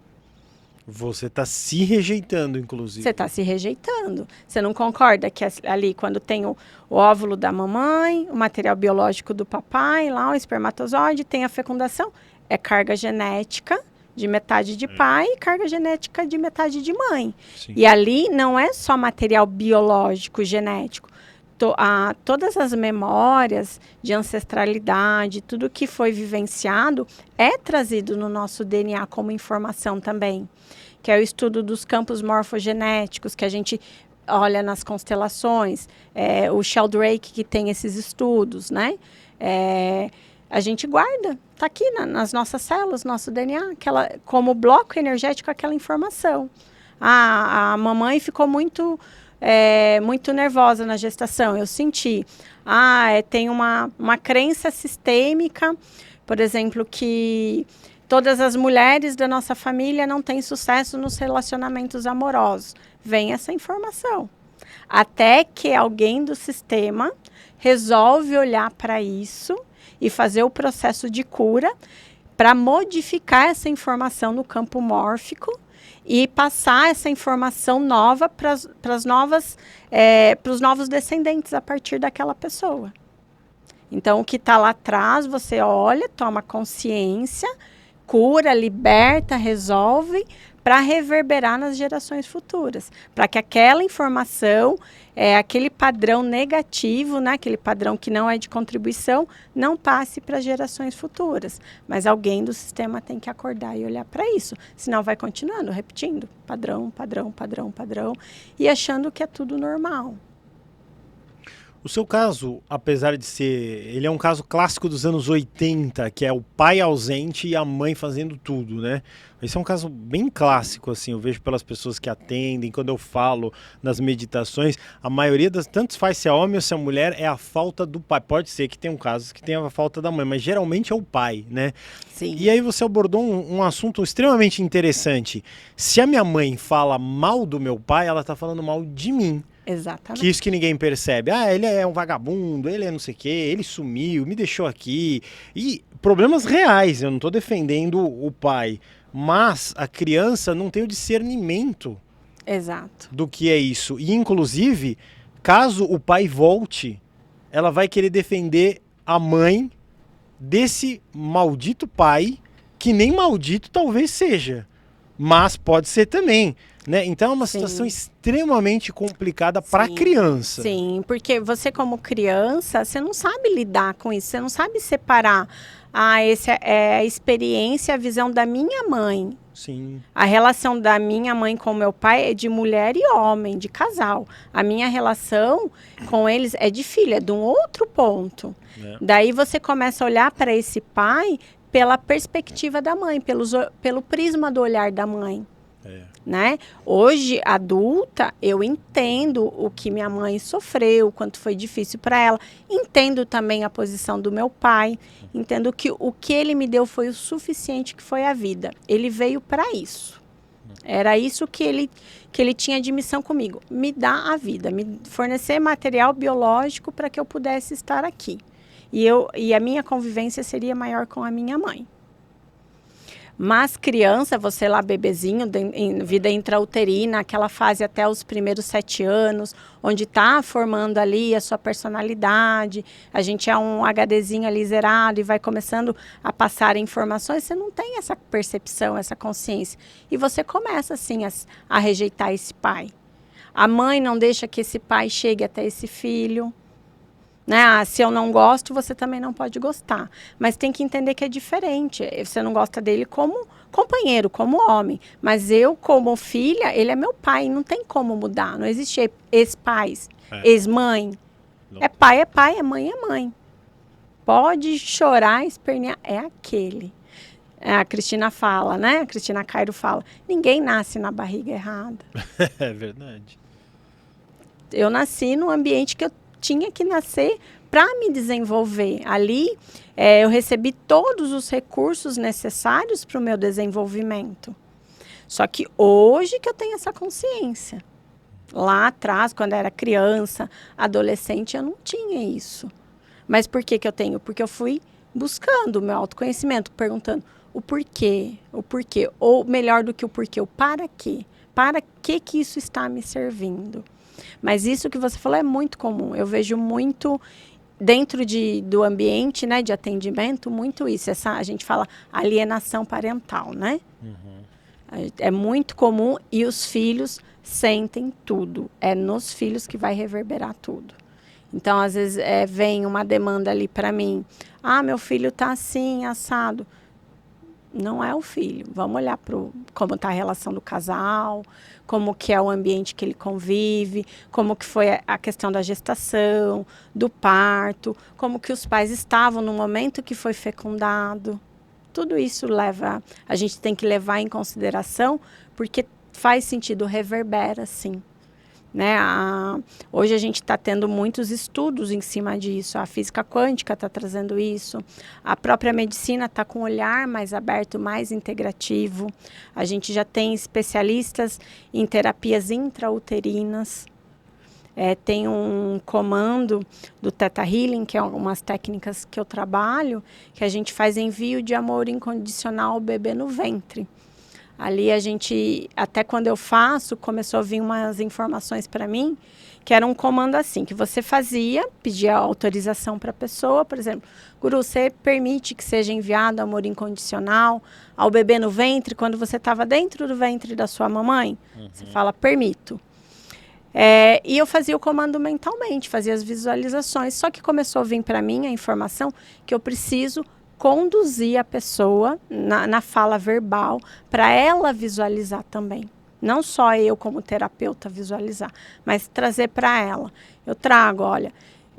Você está se rejeitando, inclusive.
Você está se rejeitando. Você não concorda que ali, quando tem o óvulo da mamãe, o material biológico do papai, lá o espermatozoide, tem a fecundação, é carga genética de metade de pai e carga genética de metade de mãe. Sim. E ali não é só material biológico, genético. todas as memórias de ancestralidade, tudo que foi vivenciado, é trazido no nosso DNA como informação também, que é o estudo dos campos morfogenéticos, que a gente olha nas constelações, o Sheldrake que tem esses estudos, né? A gente guarda, está aqui nas nossas células, nosso DNA, como bloco energético, aquela informação. A mamãe ficou muito nervosa na gestação, eu senti. Tem uma crença sistêmica, por exemplo, que todas as mulheres da nossa família não têm sucesso nos relacionamentos amorosos. Vem essa informação. Até que alguém do sistema resolve olhar para isso e fazer o processo de cura para modificar essa informação no campo mórfico e passar essa informação nova para os novos descendentes a partir daquela pessoa. Então, o que está lá atrás, você olha, toma consciência, cura, liberta, resolve, para reverberar nas gerações futuras. Para que aquela informação, aquele padrão negativo, né, aquele padrão que não é de contribuição, não passe para gerações futuras. Mas alguém do sistema tem que acordar e olhar para isso. Senão vai continuando, repetindo. Padrão, padrão, padrão, padrão. E achando que é tudo normal.
O seu caso, apesar de ser... Ele é um caso clássico dos anos 80, que é o pai ausente e a mãe fazendo tudo, né? Esse é um caso bem clássico, assim, eu vejo pelas pessoas que atendem, quando eu falo nas meditações, a maioria das... Tanto faz se é homem ou se é mulher, é a falta do pai. Pode ser que tenha casos que tenha a falta da mãe, mas geralmente é o pai, né?
Sim.
E aí você abordou um assunto extremamente interessante. Se a minha mãe fala mal do meu pai, ela tá falando mal de mim.
Exatamente.
Que isso que ninguém percebe. Ele é um vagabundo, ele é não sei o quê, ele sumiu, me deixou aqui. E problemas reais, eu não estou defendendo o pai. Mas a criança não tem o discernimento.
Exato.
Do que é isso. E, inclusive, caso o pai volte, ela vai querer defender a mãe desse maldito pai, que nem maldito talvez seja. Mas pode ser também. Né? Então é uma situação extremamente complicada para a criança.
Sim, porque você como criança, você não sabe lidar com isso, você não sabe separar. Essa é a experiência, a visão da minha mãe.
Sim.
A relação da minha mãe com meu pai é de mulher e homem, de casal. A minha relação com eles é de filho, é de um outro ponto. Daí você começa a olhar para esse pai pela perspectiva da mãe, pelo prisma do olhar da mãe. Né? Hoje, adulta, eu entendo o que minha mãe sofreu, o quanto foi difícil para ela. Entendo também a posição do meu pai. Entendo que o que ele me deu foi o suficiente, que foi a vida. Ele veio para isso. Era isso que ele tinha de missão comigo. Me dar a vida, me fornecer material biológico para que eu pudesse estar aqui. E a minha convivência seria maior com a minha mãe. Mas criança, você lá bebezinho, em vida intrauterina, aquela fase até os primeiros 7 anos, onde está formando ali a sua personalidade, a gente é um HDzinho ali zerado e vai começando a passar informações, você não tem essa percepção, essa consciência. E você começa, assim, a rejeitar esse pai. A mãe não deixa que esse pai chegue até esse filho. Né? Se eu não gosto, você também não pode gostar. Mas tem que entender que é diferente. Você não gosta dele como companheiro, como homem. Mas eu, como filha, ele é meu pai. Não tem como mudar. Não existe ex-pais, ex-mãe. É pai, é mãe, é mãe. Pode chorar, espernear. É aquele. A Cristina fala, né? A Cristina Cairo fala. Ninguém nasce na barriga errada.
É verdade.
Eu nasci num ambiente que eu tinha que nascer para me desenvolver. Ali, eu recebi todos os recursos necessários para o meu desenvolvimento. Só que hoje que eu tenho essa consciência. Lá atrás, quando eu era criança, adolescente, eu não tinha isso. Mas por que eu tenho? Porque eu fui buscando o meu autoconhecimento, perguntando o porquê. Ou melhor do que o porquê, o para quê. Para que isso está me servindo? Mas isso que você falou é muito comum. Eu vejo muito dentro do ambiente, né, de atendimento, muito isso. A gente fala alienação parental, né? É muito comum e os filhos sentem tudo. É nos filhos que vai reverberar tudo. Então, às vezes, vem uma demanda ali para mim. Ah, meu filho tá assim, assado. Não é o filho. Vamos olhar para como está a relação do casal, como que é o ambiente que ele convive, como que foi a questão da gestação, do parto, como que os pais estavam no momento que foi fecundado. Tudo isso a gente tem que levar em consideração, porque faz sentido, reverbera, sim. Né? Hoje a gente está tendo muitos estudos em cima disso. A física quântica está trazendo isso. A própria medicina está com um olhar mais aberto, mais integrativo. A gente já tem especialistas em terapias intrauterinas. Tem um comando do Theta Healing, que é umas técnicas que eu trabalho, que a gente faz envio de amor incondicional ao bebê no ventre. Ali a gente, até quando eu faço, começou a vir umas informações para mim, que era um comando assim, que você fazia, pedia autorização para a pessoa, por exemplo, Guru, você permite que seja enviado amor incondicional ao bebê no ventre, quando você estava dentro do ventre da sua mamãe? Uhum. Você fala, permito. E eu fazia o comando mentalmente, fazia as visualizações, só que começou a vir para mim a informação que eu preciso conduzir a pessoa na fala verbal para ela visualizar também. Não só eu como terapeuta visualizar, mas trazer para ela. Eu trago, olha,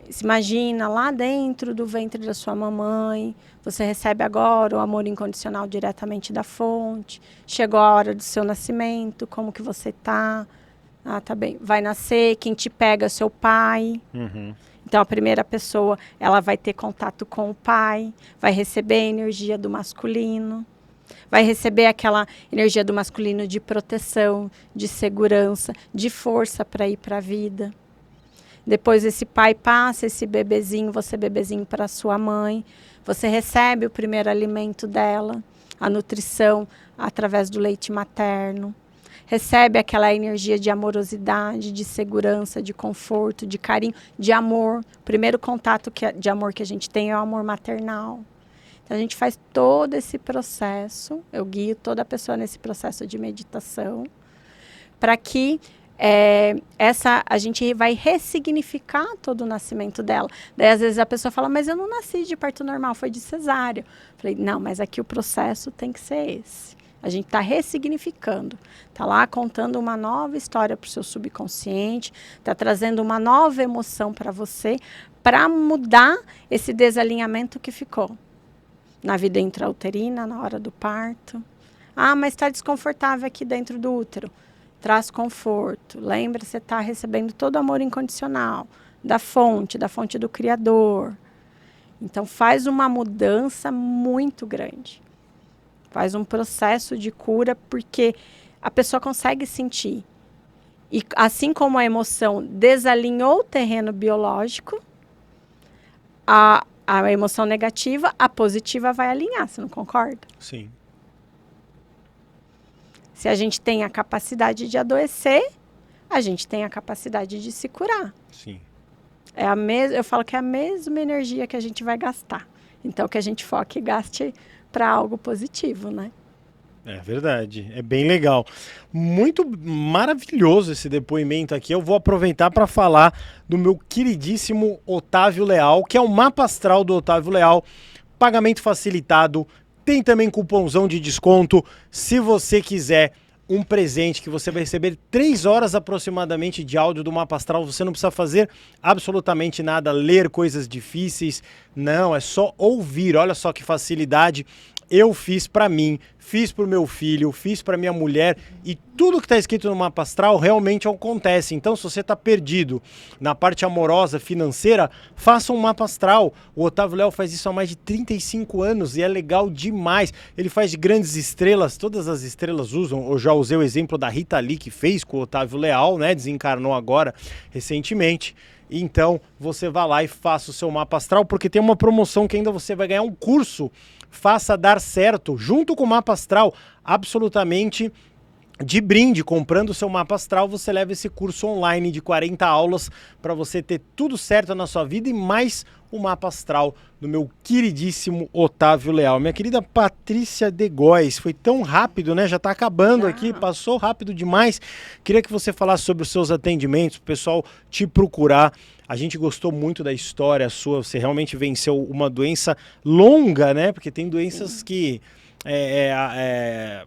se imagina lá dentro do ventre da sua mamãe, você recebe agora o amor incondicional diretamente da fonte, chegou a hora do seu nascimento, como que você tá? Ah, tá bem. Vai nascer, quem te pega é seu pai. Uhum. Então, a primeira pessoa, ela vai ter contato com o pai, vai receber a energia do masculino, vai receber aquela energia do masculino de proteção, de segurança, de força para ir para a vida. Depois, esse pai passa esse bebezinho, você bebezinho para sua mãe, você recebe o primeiro alimento dela, a nutrição através do leite materno. Recebe aquela energia de amorosidade, de segurança, de conforto, de carinho, de amor. O primeiro contato de amor que a gente tem é o amor maternal. Então, a gente faz todo esse processo, eu guio toda a pessoa nesse processo de meditação, para que a gente vai ressignificar todo o nascimento dela. Daí, às vezes, a pessoa fala, mas eu não nasci de parto normal, foi de cesárea. Eu falei, não, mas aqui o processo tem que ser esse. A gente está ressignificando, está lá contando uma nova história para o seu subconsciente, está trazendo uma nova emoção para você, para mudar esse desalinhamento que ficou na vida intrauterina, na hora do parto. Ah, mas está desconfortável aqui dentro do útero. Traz conforto. Lembra, você está recebendo todo o amor incondicional da fonte do Criador. Então, faz uma mudança muito grande. Faz um processo de cura, porque a pessoa consegue sentir. E assim como a emoção desalinhou o terreno biológico, a emoção negativa, a positiva vai alinhar, você não concorda?
Sim.
Se a gente tem a capacidade de adoecer, a gente tem a capacidade de se curar.
Sim.
Eu falo que é a mesma energia que a gente vai gastar. Então, que a gente foque e gaste para algo positivo, né?
É verdade, é bem legal. Muito maravilhoso esse depoimento aqui. Eu vou aproveitar para falar do meu queridíssimo Otávio Leal, que é o mapa astral do Otávio Leal, pagamento facilitado, tem também cupomzão de desconto. Se você quiser um presente que você vai receber 3 horas aproximadamente de áudio do mapa astral, você não precisa fazer absolutamente nada, ler coisas difíceis, não, é só ouvir. Olha só que facilidade. Eu fiz para mim, fiz para o meu filho, fiz para minha mulher, e tudo que está escrito no mapa astral realmente acontece. Então, se você está perdido na parte amorosa, financeira, faça um mapa astral. O Otávio Leal faz isso há mais de 35 anos e é legal demais. Ele faz de grandes estrelas, todas as estrelas usam. Eu já usei o exemplo da Rita Lee, que fez com o Otávio Leal, né? Desencarnou agora recentemente. Então, você vai lá e faça o seu mapa astral, porque tem uma promoção que ainda você vai ganhar um curso Faça Dar Certo, junto com o mapa astral, absolutamente de brinde. Comprando o seu mapa astral, você leva esse curso online de 40 aulas para você ter tudo certo na sua vida e mais o mapa astral do meu queridíssimo Otávio Leal. Minha querida Patrícia de Góes, foi tão rápido, né? Já está acabando aqui, passou rápido demais. Queria que você falasse sobre os seus atendimentos, o pessoal te procurar. A gente gostou muito da história sua, você realmente venceu uma doença longa, né? Porque tem doenças que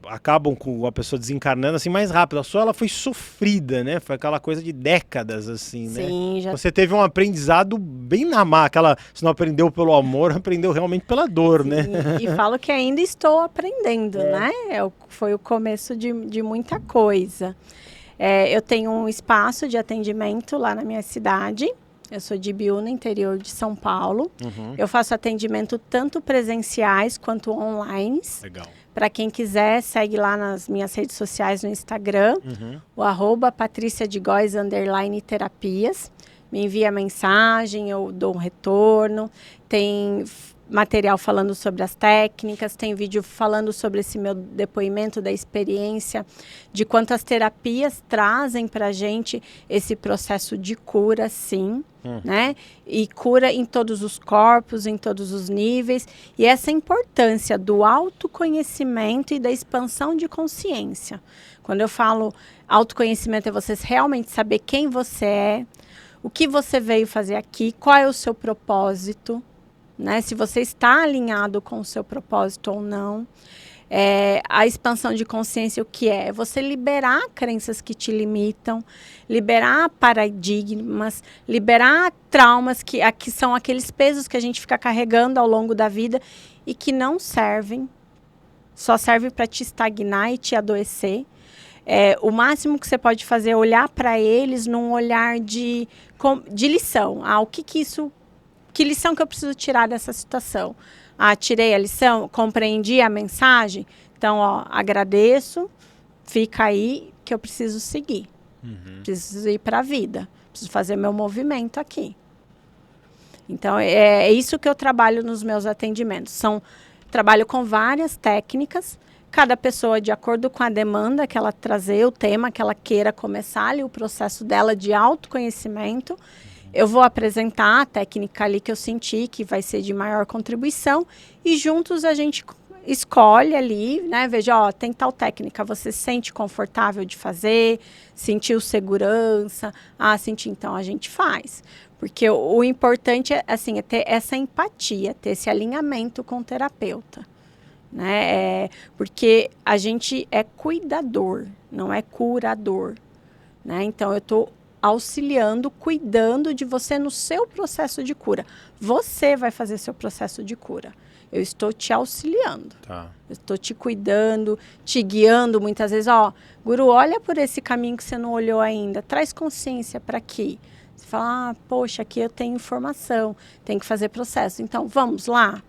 acabam com a pessoa desencarnando assim mais rápido. A sua, ela foi sofrida, né? Foi aquela coisa de décadas, assim, né?
Sim, já...
Você teve um aprendizado bem na má, aquela, se não aprendeu pelo amor, aprendeu realmente pela dor,
Sim,
né?
E falo que ainda estou aprendendo, né? Foi o começo de muita coisa. Eu tenho um espaço de atendimento lá na minha cidade. Eu sou de Ibiúna, interior de São Paulo. Eu faço atendimento tanto presenciais quanto online.
Legal.
Para quem quiser, segue lá nas minhas redes sociais no Instagram, o @patriciadegóes_terapias. Me envia mensagem, eu dou um retorno. Tem material falando sobre as técnicas, tem vídeo falando sobre esse meu depoimento da experiência, de quanto as terapias trazem para a gente esse processo de cura, sim, né? E cura em todos os corpos, em todos os níveis. E essa importância do autoconhecimento e da expansão de consciência. Quando eu falo autoconhecimento, é você realmente saber quem você é, o que você veio fazer aqui, qual é o seu propósito, né? Se você está alinhado com o seu propósito ou não. A expansão de consciência, o que é? Você liberar crenças que te limitam, liberar paradigmas, liberar traumas, que são aqueles pesos que a gente fica carregando ao longo da vida e que não servem, só serve para te estagnar e te adoecer. O máximo que você pode fazer é olhar para eles num olhar de lição. Que lição que eu preciso tirar dessa situação? Tirei a lição, compreendi a mensagem, então, agradeço, fica aí que eu preciso seguir. Preciso ir para a vida, preciso fazer meu movimento aqui. Então, é isso que eu trabalho nos meus atendimentos. Trabalho com várias técnicas, cada pessoa de acordo com a demanda que ela trazer, o tema que ela queira começar ali, o processo dela de autoconhecimento. Eu vou apresentar a técnica ali que eu senti que vai ser de maior contribuição e juntos a gente escolhe ali, né? Veja, tem tal técnica, você se sente confortável de fazer, sentiu segurança, senti, então a gente faz. Porque o importante é ter essa empatia, ter esse alinhamento com o terapeuta, né? Porque a gente é cuidador, não é curador, né? Então eu estou auxiliando, cuidando de você no seu processo de cura. Você vai fazer seu processo de cura. Eu estou te auxiliando. Tá. Eu estou te cuidando, te guiando muitas vezes. Guru, olha por esse caminho que você não olhou ainda. Traz consciência para aqui. Você fala, poxa, aqui eu tenho informação. Tenho que fazer processo. Então, vamos lá?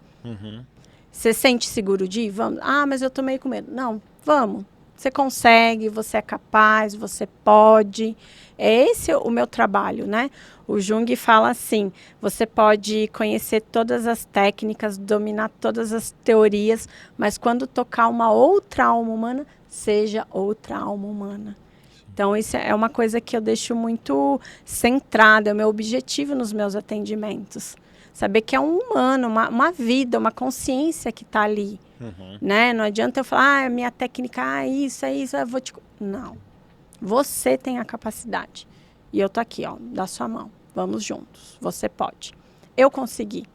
Você sente seguro de ir? Vamos. Mas eu tô meio com medo. Não, vamos. Você consegue, você é capaz, você pode. Esse é o meu trabalho, né? O Jung fala assim, você pode conhecer todas as técnicas, dominar todas as teorias, mas quando tocar uma outra alma humana, seja outra alma humana. Então, isso é uma coisa que eu deixo muito centrada, é o meu objetivo nos meus atendimentos. Saber que é um humano, uma vida, uma consciência que está ali. Né? Não adianta eu falar, minha técnica, isso, eu vou te... Não. Você tem a capacidade. E eu tô aqui, dá sua mão. Vamos juntos. Você pode. Eu consegui.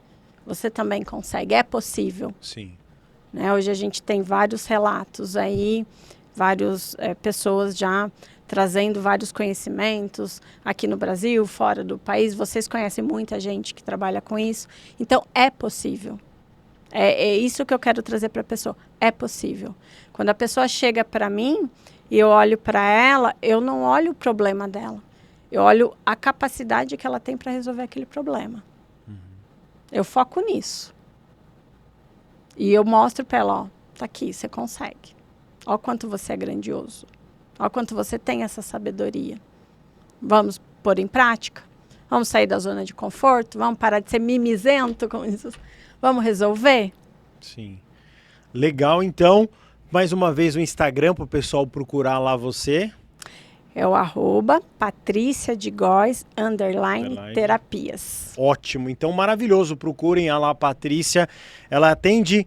Você também consegue. É possível.
Sim.
Né? Hoje a gente tem vários relatos aí, várias pessoas já trazendo vários conhecimentos aqui no Brasil, fora do país. Vocês conhecem muita gente que trabalha com isso. Então, é possível. É isso que eu quero trazer para a pessoa. É possível. Quando a pessoa chega para mim e eu olho para ela, eu não olho o problema dela. Eu olho a capacidade que ela tem para resolver aquele problema. Eu foco nisso. E eu mostro para ela, tá aqui, você consegue. Olha o quanto você é grandioso. Olha o quanto você tem essa sabedoria. Vamos pôr em prática? Vamos sair da zona de conforto? Vamos parar de ser mimizento com isso? Vamos resolver?
Sim. Legal, então. Mais uma vez o Instagram para o pessoal procurar lá você.
É o @patriciadegóis_terapias.
Ótimo, então maravilhoso. Procurem a lá Patrícia. Ela atende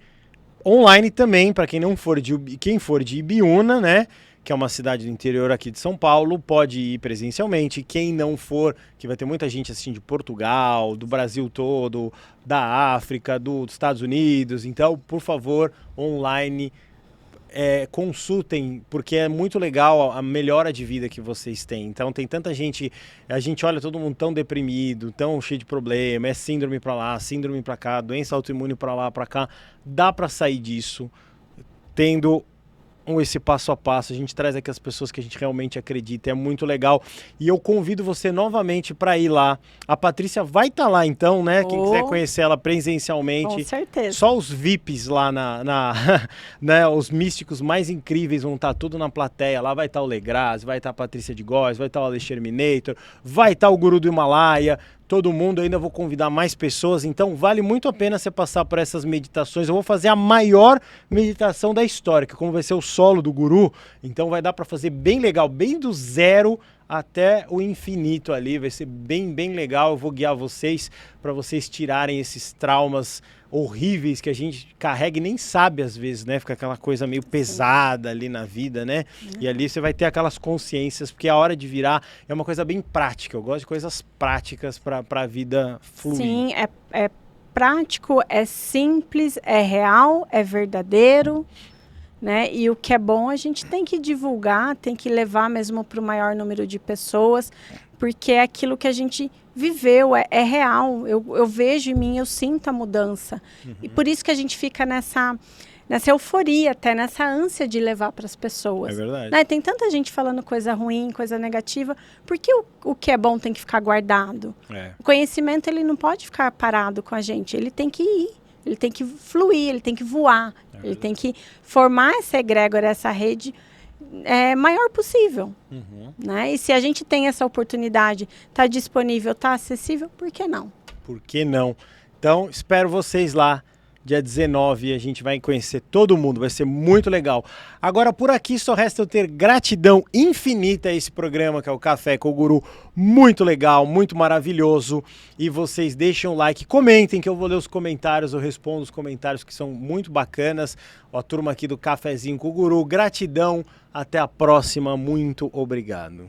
online também, para quem for de Ibiúna, né? Que é uma cidade do interior aqui de São Paulo, pode ir presencialmente. Quem não for, que vai ter muita gente assistindo de Portugal, do Brasil todo, da África, dos Estados Unidos. Então, por favor, online, consultem, porque é muito legal a melhora de vida que vocês têm. Então, tem tanta gente, a gente olha todo mundo tão deprimido, tão cheio de problema, é síndrome pra lá, síndrome pra cá, doença autoimune pra lá, pra cá. Dá pra sair disso tendo esse passo a passo. A gente traz aqui as pessoas que a gente realmente acredita, é muito legal. E eu convido você novamente para ir lá. A Patrícia vai estar lá então, né? Quem quiser conhecer ela presencialmente.
Com certeza.
Só os VIPs lá né? Os místicos mais incríveis vão estar tudo na plateia. Lá vai estar o Legraz, vai estar a Patrícia de Góes, vai estar o Alexterminator, vai estar o Guru do Himalaia. Todo mundo, ainda vou convidar mais pessoas, então vale muito a pena você passar por essas meditações. Eu vou fazer a maior meditação da história, que como vai ser o solo do Guru, então vai dar para fazer bem legal, bem do zero até o infinito ali, vai ser bem, bem legal. Eu vou guiar vocês para vocês tirarem esses traumas horríveis que a gente carrega e nem sabe às vezes, né? Fica aquela coisa meio pesada ali na vida, né? E ali você vai ter aquelas consciências, porque a hora de virar é uma coisa bem prática. Eu gosto de coisas práticas para a vida fluir.
Sim, é prático, é simples, é real, é verdadeiro, né? E o que é bom a gente tem que divulgar, tem que levar mesmo para o maior número de pessoas, porque é aquilo que a gente viveu, é real. Eu vejo em mim, eu sinto a mudança. E por isso que a gente fica nessa euforia, até nessa ânsia de levar para as pessoas.
É verdade.
Né? Tem tanta gente falando coisa ruim, coisa negativa, porque o que é bom tem que ficar guardado. O conhecimento, ele não pode ficar parado com a gente, ele tem que ir. Ele tem que fluir, ele tem que voar, ele tem que formar essa egrégora, essa rede maior possível. Né? E se a gente tem essa oportunidade, está disponível, está acessível, por que não?
Por que não? Então, espero vocês lá. Dia 19, a gente vai conhecer todo mundo, vai ser muito legal. Agora, por aqui, só resta eu ter gratidão infinita a esse programa, que é o Café com o Guru. Muito legal, muito maravilhoso. E vocês deixem um like, comentem, que eu vou ler os comentários, eu respondo os comentários que são muito bacanas. Ó, a turma aqui do Cafezinho com o Guru, gratidão, até a próxima, muito obrigado.